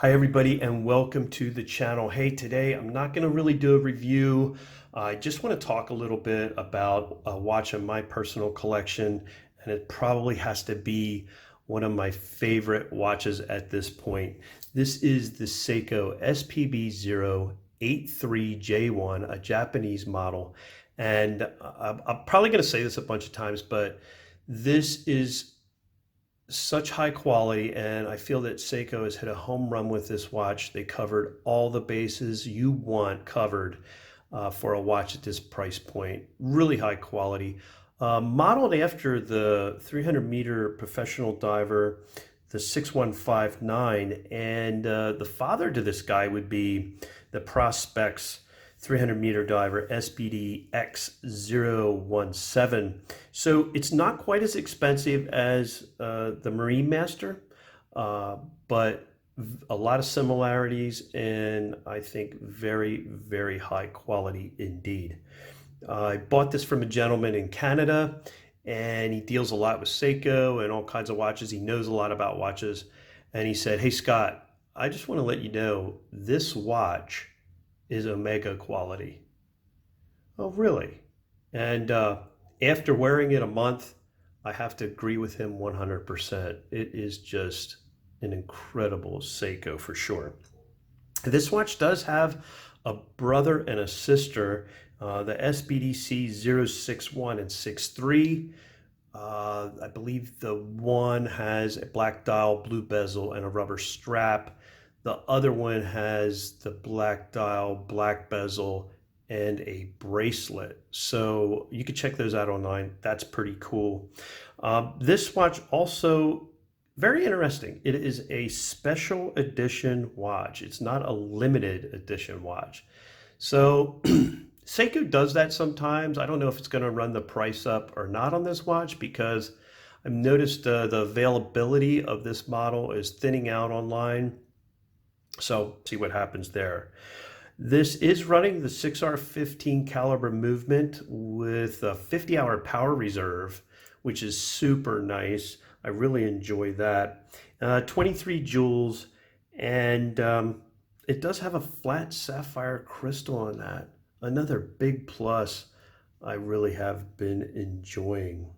Hi everybody and welcome to the channel. Hey, today I'm not going to really do a review. I just want to talk a little bit about a watch in my personal collection, and it probably has to be one of my favorite watches at this point. This is the Seiko SPB083J1, a Japanese model. And I'm probably going to say this a bunch of times, but this is such high quality, and I feel that Seiko has hit a home run with this watch. They covered all the bases you want covered for a watch at this price point. Really high quality. Modeled after the 300-meter professional diver, the 6159, and the father to this guy would be the Prospex 300-meter diver SPB083J1. So it's not quite as expensive as the Marine Master, but a lot of similarities, and I think very, very high quality indeed. I bought this from a gentleman in Canada, and he deals a lot with Seiko and all kinds of watches. He knows a lot about watches, and he said, "Hey Scott, I just want to let you know this watch is Omega quality." Oh, really? And after wearing it a month, I have to agree with him 100%. It is just an incredible Seiko for sure. This watch does have a brother and a sister, the SBDC 061 and 63. I believe the one has a black dial, blue bezel, and a rubber strap. The other one has the black dial, black bezel, and a bracelet. So you can check those out online. That's pretty cool. This watch also very interesting. It is a special edition watch. It's not a limited edition watch. So Seiko does that sometimes. I don't know if it's going to run the price up or not on this watch, because I've noticed the availability of this model is thinning out online. So see what happens there. This is running the 6R15 caliber movement with a 50-hour power reserve, which is super nice. I really enjoy that. 23 joules, and it does have a flat sapphire crystal on that. Another big plus I really have been enjoying.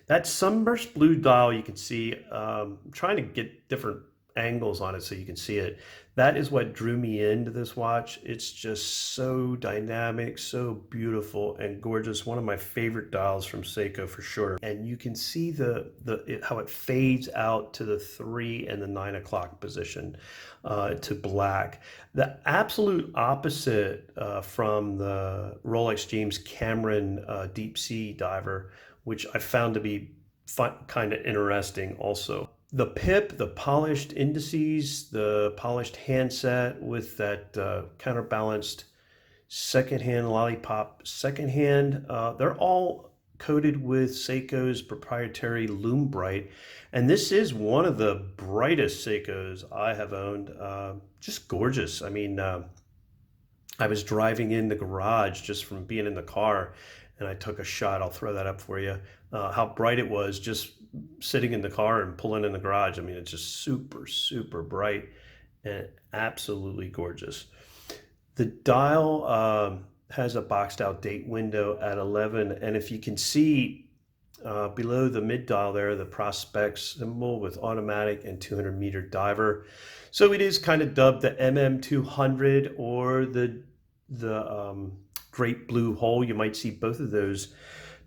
That sunburst blue dial, you can see, I'm trying to get different angles on it so you can see it. That is what drew me into this watch. It's just so dynamic, so beautiful and gorgeous. One of my favorite dials from Seiko for sure. And you can see how it fades out to the 3 and the 9 o'clock position to black. The absolute opposite from the Rolex James Cameron deep sea diver, which I found to be kind of interesting also. The pip, the polished indices, the polished handset with that counterbalanced secondhand lollipop secondhand, they're all coated with Seiko's proprietary Lume Bright. And this is one of the brightest Seikos I have owned. Just gorgeous. I mean, I was driving in the garage just from being in the car, and I took a shot. I'll throw that up for you. How bright it was just sitting in the car and pulling in the garage. I mean, it's just super, super bright and absolutely gorgeous. The dial has a boxed out date window at 11. And if you can see below the mid dial there, the Prospex symbol with automatic and 200-meter diver. So it is kind of dubbed the MM200 or the Great Blue Hole. You might see both of those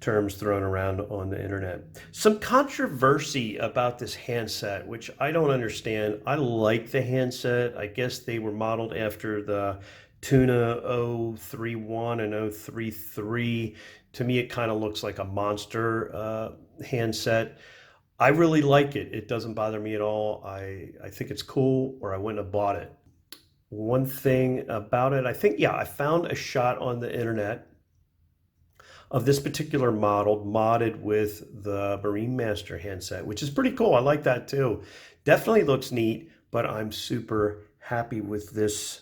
terms thrown around on the internet. Some controversy about this handset, which I don't understand. I like the handset. I guess they were modeled after the Tuna 031 and 033. To me, it kind of looks like a monster handset. I really like it. It doesn't bother me at all. I think it's cool, or I wouldn't have bought it. One thing about it, I think, yeah, I found a shot on the internet of this particular model modded with the Marine Master handset, which is pretty cool. I like that too. Definitely looks neat, but I'm super happy with this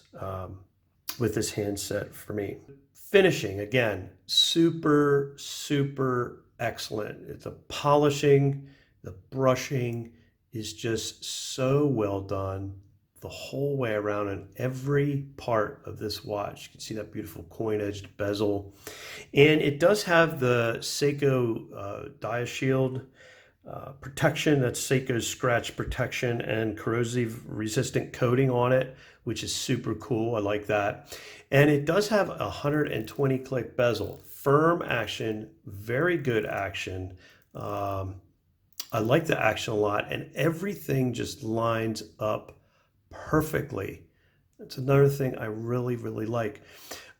handset for me. Finishing, again, super, super excellent. It's a polishing, the brushing is just so well done. the whole way around in every part of this watch. You can see that beautiful coin-edged bezel. And it does have the Seiko Diashield protection. That's Seiko's scratch protection and corrosive resistant coating on it, which is super cool. I like that. And it does have a 120 click bezel. Firm action, very good action. I like the action a lot, and everything just lines up perfectly. That's another thing I really, really like.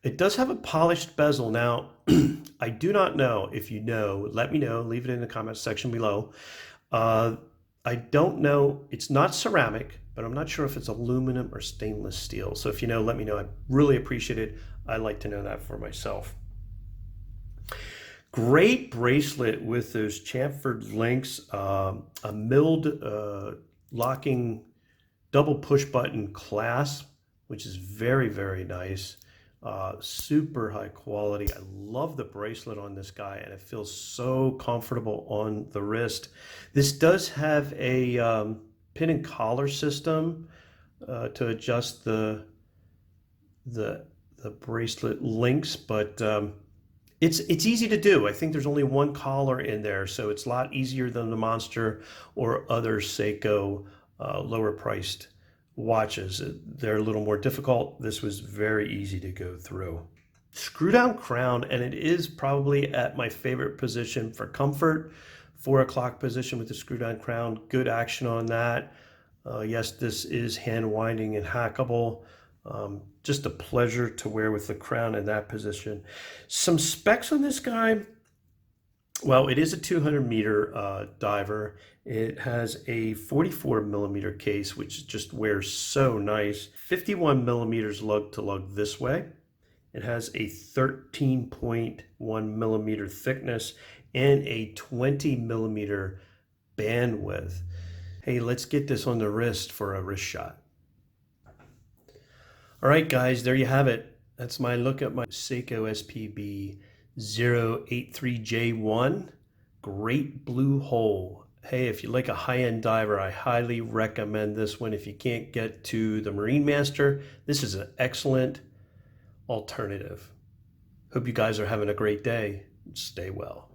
It does have a polished bezel. Now, I do not know. If you know, let me know. Leave it in the comments section below. I don't know. It's not ceramic, but I'm not sure if it's aluminum or stainless steel. So if you know, let me know. I really appreciate it. I like to know that for myself. Great bracelet with those chamfered links, a milled locking double push button clasp, which is very, very nice. Super high quality. I love the bracelet on this guy, and it feels so comfortable on the wrist. This does have a pin and collar system to adjust the bracelet links, but it's easy to do. I think there's only one collar in there, so it's a lot easier than the Monster or other Seiko lower priced watches. They're a little more difficult. This was very easy to go through. Screw down crown, and it is probably at my favorite position for comfort. 4 o'clock position with the screw down crown. Good action on that. Yes, this is hand winding and hackable. Just a pleasure to wear with the crown in that position. Some specs on this guy. Well, it is a 200 meter diver. It has a 44 millimeter case, which just wears so nice. 51 millimeters lug to lug this way. It has a 13.1 millimeter thickness and a 20 millimeter bandwidth. Hey, let's get this on the wrist for a wrist shot. All right, guys, there you have it. That's my look at my Seiko SPB083J1. Great blue hole. Hey, if you like a high-end diver, I highly recommend this one. If you can't get to the Marine Master, this is an excellent alternative. Hope you guys are having a great day. Stay well.